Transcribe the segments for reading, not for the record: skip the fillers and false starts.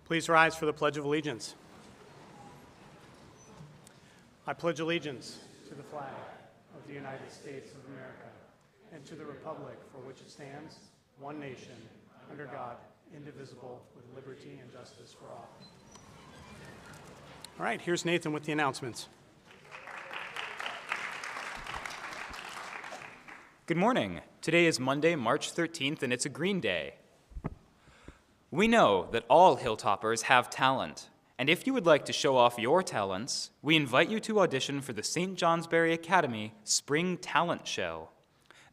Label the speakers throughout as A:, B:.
A: Please rise for the Pledge of Allegiance. I pledge allegiance to the flag of the United States of America and to the republic for which it stands, one nation, under God, indivisible, with liberty and justice for all. All right, here's Nathan with the announcements.
B: Good morning. Today is Monday, March 13th, and it's a Green Day. We know that all Hilltoppers have talent, and if you would like to show off your talents, we invite you to audition for the St. Johnsbury Academy Spring Talent Show.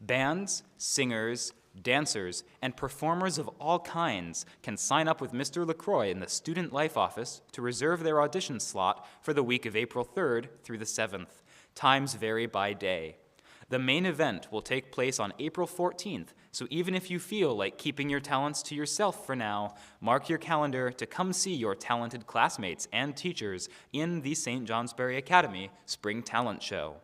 B: Bands, singers, dancers, and performers of all kinds can sign up with Mr. LaCroix in the Student Life Office to reserve their audition slot for the week of April 3rd through the 7th. Times vary by day. The main event will take place on April 14th, so even if you feel like keeping your talents to yourself for now, mark your calendar to come see your talented classmates and teachers in the St. Johnsbury Academy Spring Talent Show.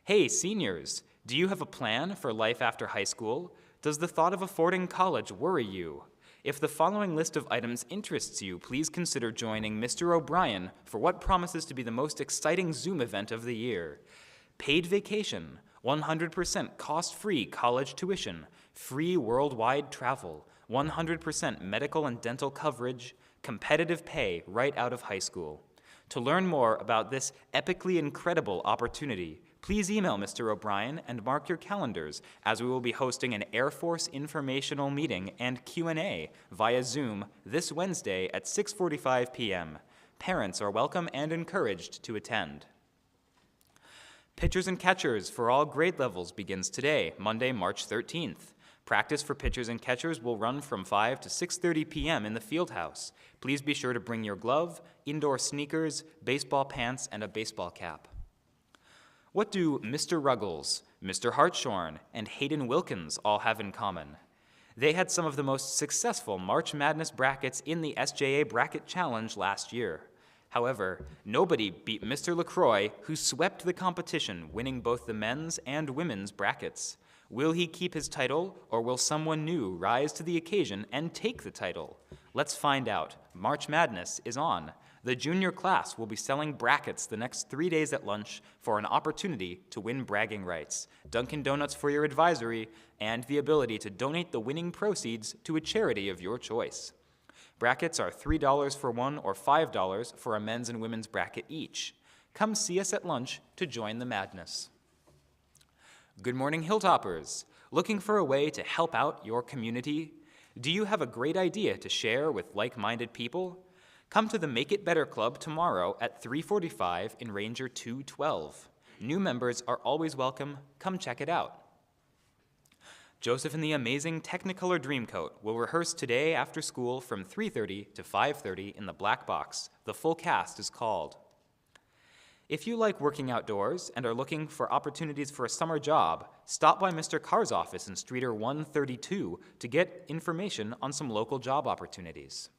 B: Hey, seniors, do you have a plan for life after high school? Does the thought of affording college worry you? If the following list of items interests you, please consider joining Mr. O'Brien for what promises to be the most exciting Zoom event of the year. Paid vacation, 100% cost-free college tuition, free worldwide travel, 100% medical and dental coverage, competitive pay right out of high school. To learn more about this epically incredible opportunity, please email Mr. O'Brien and mark your calendars as we will be hosting an Air Force informational meeting and Q&A via Zoom this Wednesday at 6:45 p.m. Parents are welcome and encouraged to attend. Pitchers and catchers for all grade levels begins today, Monday, March 13th. Practice for pitchers and catchers will run from 5 to 6:30 p.m. in the field house. Please be sure to bring your glove, indoor sneakers, baseball pants, and a baseball cap. What do Mr. Ruggles, Mr. Hartshorn, and Hayden Wilkins all have in common? They had some of the most successful March Madness brackets in the SJA Bracket Challenge last year. However, nobody beat Mr. LaCroix, who swept the competition, winning both the men's and women's brackets. Will he keep his title, or will someone new rise to the occasion and take the title? Let's find out. March Madness is on. The junior class will be selling brackets the next 3 days at lunch for an opportunity to win bragging rights, Dunkin' Donuts for your advisory, and the ability to donate the winning proceeds to a charity of your choice. Brackets are $3 for one or $5 for a men's and women's bracket each. Come see us at lunch to join the madness. Good morning, Hilltoppers. Looking for a way to help out your community? Do you have a great idea to share with like-minded people? Come to the Make It Better Club tomorrow at 3:45 in Ranger 212. New members are always welcome. Come check it out. Joseph and the Amazing Technicolor Dreamcoat will rehearse today after school from 3:30 to 5:30 in the Black Box. The full cast is called. If you like working outdoors and are looking for opportunities for a summer job, stop by Mr. Carr's office in Streeter 132 to get information on some local job opportunities.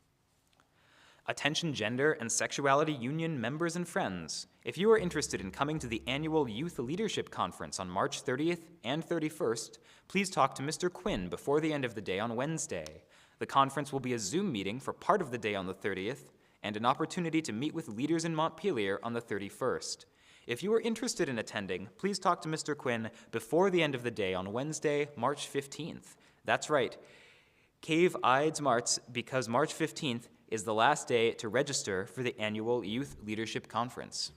B: Attention Gender and Sexuality Union members and friends, if you are interested in coming to the annual Youth Leadership Conference on March 30th and 31st, please talk to Mr. Quinn before the end of the day on Wednesday. The conference will be a Zoom meeting for part of the day on the 30th and an opportunity to meet with leaders in Montpelier on the 31st. If you are interested in attending, please talk to Mr. Quinn before the end of the day on Wednesday, March 15th. That's right, Cave Ides Marts, because March 15th is the last day to register for the annual Youth Leadership Conference.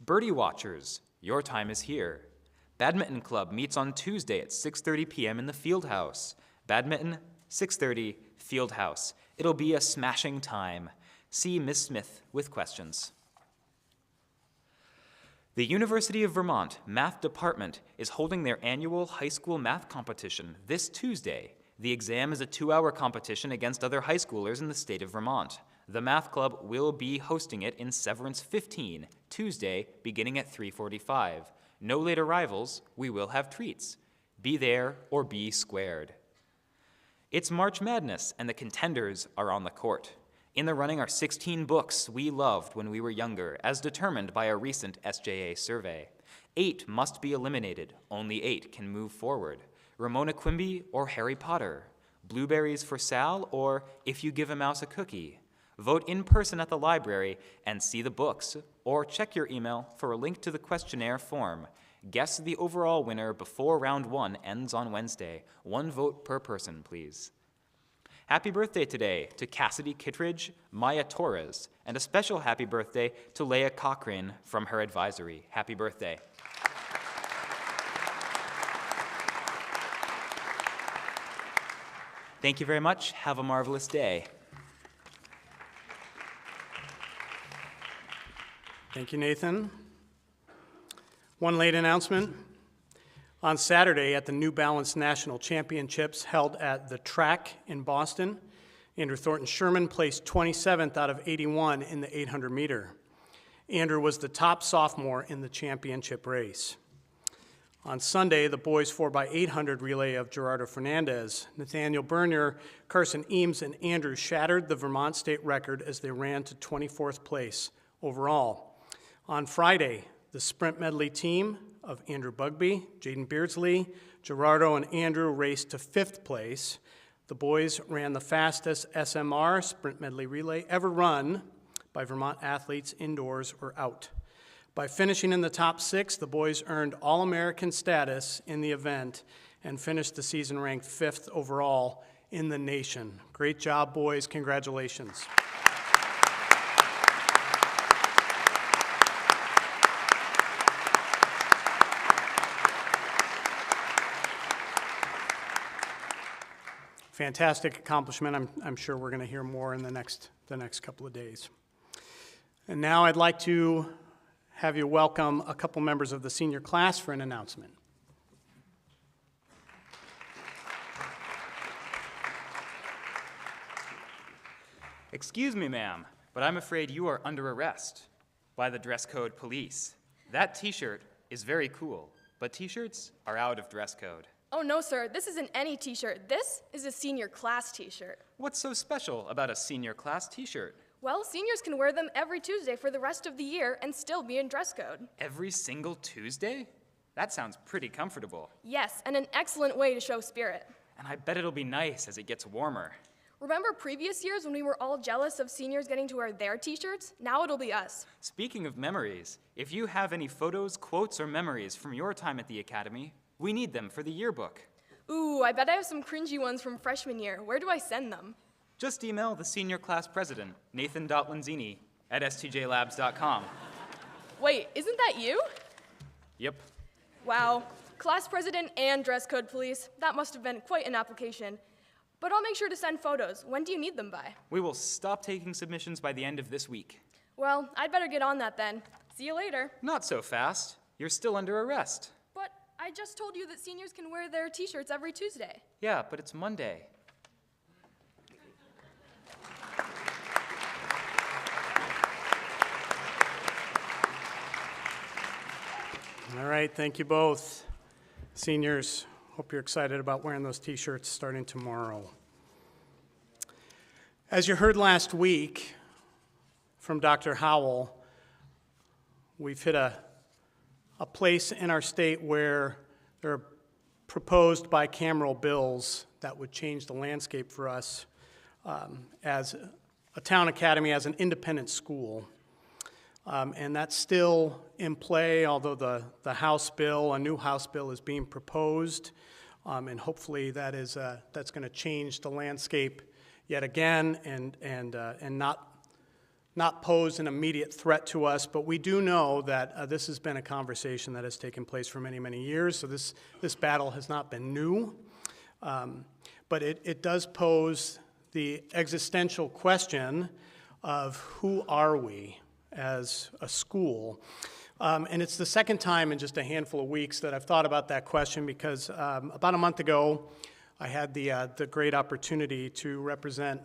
B: Birdie Watchers, your time is here. Badminton Club meets on Tuesday at 6:30 p.m. in the Field House. Badminton, 6:30, Field House. It'll be a smashing time. See Ms. Smith with questions. The University of Vermont Math Department is holding their annual high school math competition this Tuesday. The exam is a 2-hour competition against other high schoolers in the state of Vermont. The Math Club will be hosting it in Severance 15, Tuesday, beginning at 3:45. No late arrivals, we will have treats. Be there or be squared. It's March Madness, and the contenders are on the court. In the running are 16 books we loved when we were younger, as determined by a recent SJA survey. 8 must be eliminated. Only 8 can move forward. Ramona Quimby or Harry Potter, blueberries for Sal, or if you give a mouse a cookie. Vote in person at the library and see the books, or check your email for a link to the questionnaire form. Guess the overall winner before round 1 ends on Wednesday. 1 vote per person, please. Happy birthday today to Cassidy Kittredge, Maya Torres, and a special happy birthday to Leah Cochran from her advisory. Happy birthday. Thank you very much. Have a marvelous day.
A: Thank you, Nathan. One late announcement. On Saturday at the New Balance National Championships held at the Track in Boston, Andrew Thornton Sherman placed 27th out of 81 in the 800 meter. Andrew was the top sophomore in the championship race. On Sunday, the boys 4x800 relay of Gerardo Fernandez, Nathaniel Bernier, Carson Eames, and Andrew shattered the Vermont state record as they ran to 24th place overall. On Friday, the sprint medley team of Andrew Bugby, Jaden Beardsley, Gerardo, and Andrew raced to 5th place. The boys ran the fastest SMR, sprint medley relay, ever run by Vermont athletes indoors or out. By finishing in the top 6, the boys earned All-American status in the event and finished the season ranked 5th overall in the nation. Great job, boys. Congratulations. Fantastic accomplishment. I'm sure we're going to hear more in the next couple of days. And now I'd like to have you welcome a couple members of the senior class for an announcement.
B: Excuse me, ma'am, but I'm afraid you are under arrest by the dress code police. That t-shirt is very cool, but t-shirts are out of dress code.
C: Oh no, sir, this isn't any t-shirt. This is a senior class t-shirt.
B: What's so special about a senior class t-shirt?
C: Well, seniors can wear them every Tuesday for the rest of the year and still be in dress code.
B: Every single Tuesday? That sounds pretty comfortable.
C: Yes, and an excellent way to show spirit.
B: And I bet it'll be nice as it gets warmer.
C: Remember previous years when we were all jealous of seniors getting to wear their t-shirts? Now it'll be us.
B: Speaking of memories, if you have any photos, quotes, or memories from your time at the Academy, we need them for the yearbook.
C: Ooh, I bet I have some cringy ones from freshman year. Where do I send them?
B: Just email the senior class president, Nathan.Lanzini, at stjlabs.com.
C: Wait, isn't that you?
B: Yep.
C: Wow, class president and dress code police. That must have been quite an application. But I'll make sure to send photos. When do you need them by?
B: We will stop taking submissions by the end of this week.
C: Well, I'd better get on that then. See you later.
B: Not so fast. You're still under arrest.
C: But I just told you that seniors can wear their t-shirts every Tuesday.
B: Yeah, but it's Monday.
A: All right, thank you both. Seniors, hope you're excited about wearing those t-shirts starting tomorrow. As you heard last week from Dr. Howell, we've hit a place in our state where there are proposed bicameral bills that would change the landscape for us as a town academy, as an independent school. And that's still in play, although the House bill, a new House bill is being proposed, and hopefully that's going to change the landscape yet again and not pose an immediate threat to us. But we do know that this has been a conversation that has taken place for many, many years, so this battle has not been new. But it does pose the existential question of who are we as a school. And it's the second time in just a handful of weeks that I've thought about that question because about a month ago, I had the great opportunity to represent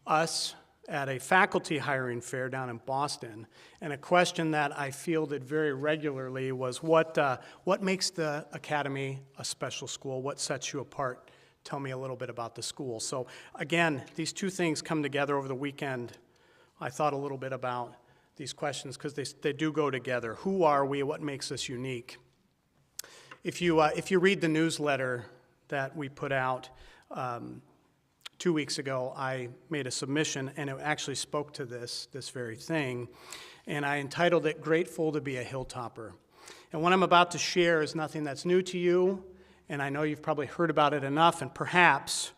A: us at a faculty hiring fair down in Boston. And a question that I fielded very regularly was what makes the Academy a special school? What sets you apart? Tell me a little bit about the school. So again, these two things come together over the weekend. I thought a little bit about these questions because they do go together. Who are we? What makes us unique? If you read the newsletter that we put out, 2 weeks ago, I made a submission, and it actually spoke to this very thing, and I entitled it, Grateful to be a Hilltopper. And what I'm about to share is nothing that's new to you, and I know you've probably heard about it enough, and perhaps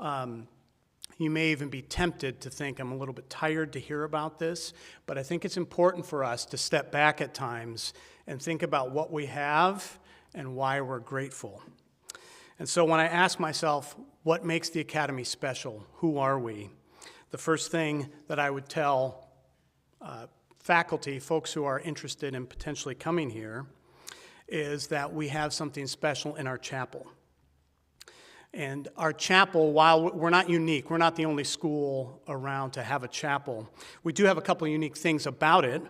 A: you may even be tempted to think I'm a little bit tired to hear about this, but I think it's important for us to step back at times and think about what we have and why we're grateful. And so when I ask myself, what makes the Academy special? Who are we? The first thing that I would tell faculty, folks who are interested in potentially coming here, is that we have something special in our chapel. And our chapel, while we're not unique, we're not the only school around to have a chapel, we do have a couple of unique things about it.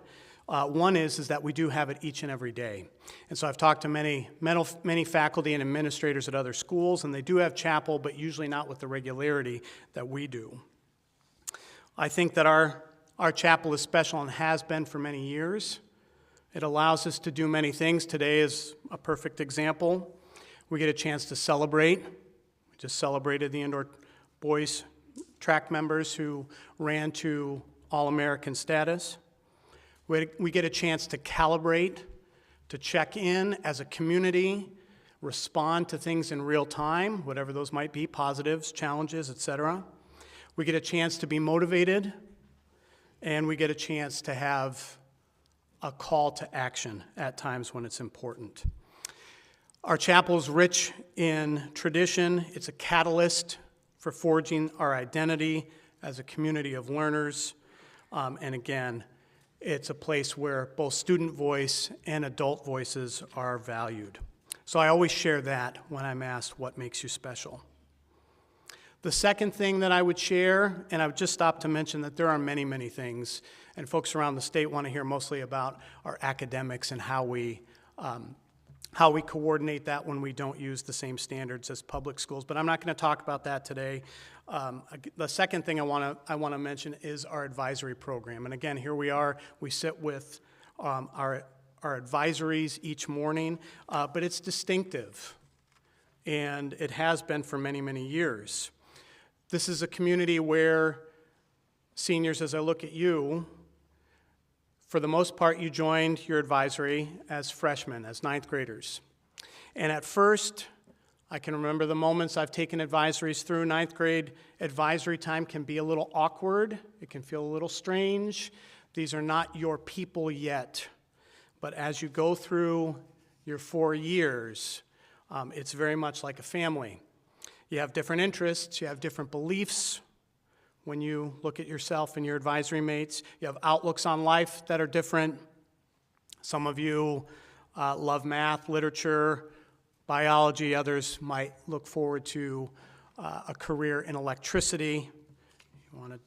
A: One is that we do have it each and every day. And so I've talked to many faculty and administrators at other schools, and they do have chapel, but usually not with the regularity that we do. I think that our chapel is special and has been for many years. It allows us to do many things. Today is a perfect example. We get a chance to celebrate. We just celebrated the indoor boys track members who ran to All-American status. We get a chance to calibrate, to check in as a community, respond to things in real time, whatever those might be, positives, challenges, etc. We get a chance to be motivated, and we get a chance to have a call to action at times when it's important. Our chapel is rich in tradition. It's a catalyst for forging our identity as a community of learners. And again, it's a place where both student voice and adult voices are valued. So I always share that when I'm asked what makes you special. The second thing that I would share, and I would just stop to mention that there are many, many things, and folks around the state want to hear mostly about our academics and how we coordinate that when we don't use the same standards as public schools. But I'm not going to talk about that today. The second thing I want to mention is our advisory program. And again, here we are. We sit with our advisories each morning, but it's distinctive, and it has been for many, many years. This is a community where seniors, as I look at you, for the most part, you joined your advisory as freshmen, as ninth graders. And at first, I can remember the moments I've taken advisories through. Ninth grade advisory time can be a little awkward. It can feel a little strange. These are not your people yet. But as you go through your 4 years, it's very much like a family. You have different interests, you have different beliefs when you look at yourself and your advisory mates. You have outlooks on life that are different. Some of you love math, literature, biology. Others might look forward to a career in electricity. You want to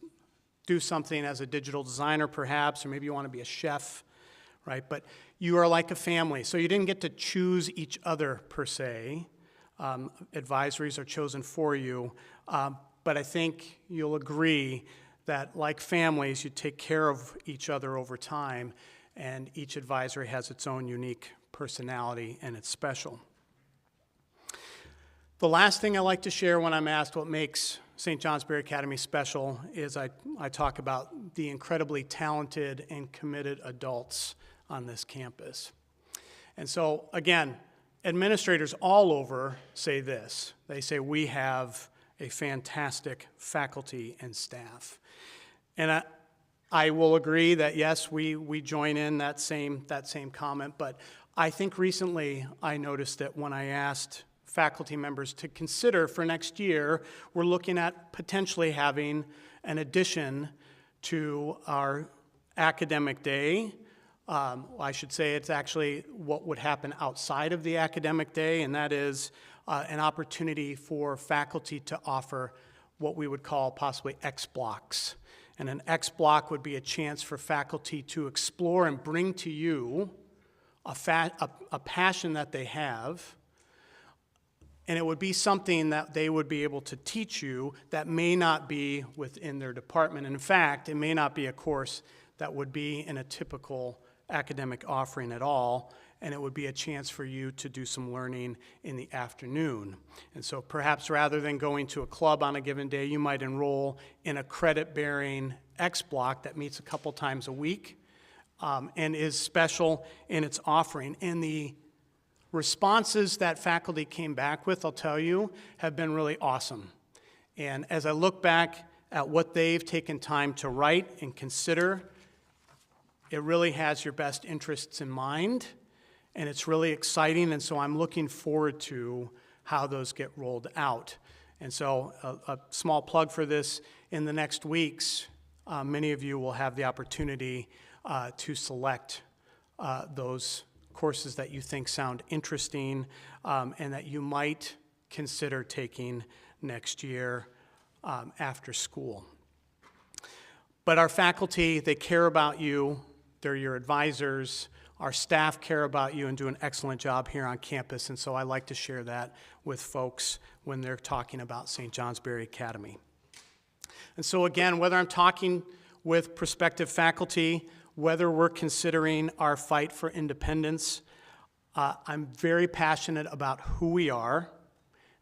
A: do something as a digital designer perhaps, or maybe you want to be a chef, right? But you are like a family, so you didn't get to choose each other per se. Advisories are chosen for you, but I think you'll agree that like families, you take care of each other over time, and each advisory has its own unique personality, and it's special. The last thing I like to share when I'm asked what makes St. Johnsbury Academy special is I talk about the incredibly talented and committed adults on this campus. And so, again, administrators all over say this. They say we have a fantastic faculty and staff. And I will agree that, yes, we join in that same comment, but I think recently I noticed that when I asked faculty members to consider for next year, we're looking at potentially having an addition to our academic day. I should say it's actually what would happen outside of the academic day, and that is an opportunity for faculty to offer what we would call possibly X blocks. And an X block would be a chance for faculty to explore and bring to you a passion that they have, and it would be something that they would be able to teach you that may not be within their department. In fact, it may not be a course that would be in a typical academic offering at all, and it would be a chance for you to do some learning in the afternoon. And so perhaps rather than going to a club on a given day, you might enroll in a credit-bearing X block that meets a couple times a week and is special in its offering. And the responses that faculty came back with, I'll tell you, have been really awesome. And as I look back at what they've taken time to write and consider, it really has your best interests in mind, and it's really exciting, and so I'm looking forward to how those get rolled out. And so a small plug for this, in the next weeks, many of you will have the opportunity to select those courses that you think sound interesting and that you might consider taking next year after school. But our faculty, they care about you. They're your advisors. Our staff care about you and do an excellent job here on campus, and so I like to share that with folks when they're talking about St. Johnsbury Academy. And so again, whether I'm talking with prospective faculty, whether we're considering our fight for independence, I'm very passionate about who we are,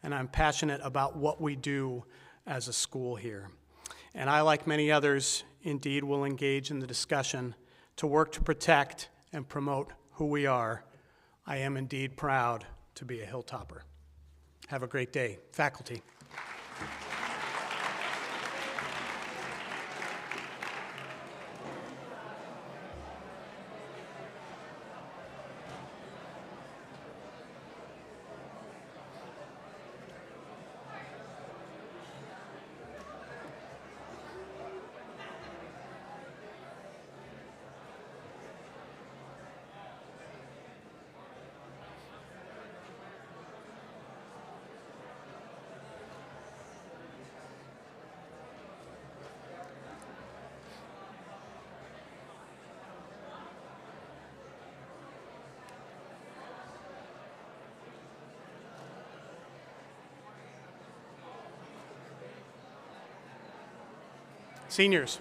A: and I'm passionate about what we do as a school here. And I, like many others, indeed will engage in the discussion to work to protect and promote who we are. I am indeed proud to be a Hilltopper. Have a great day, faculty. Seniors.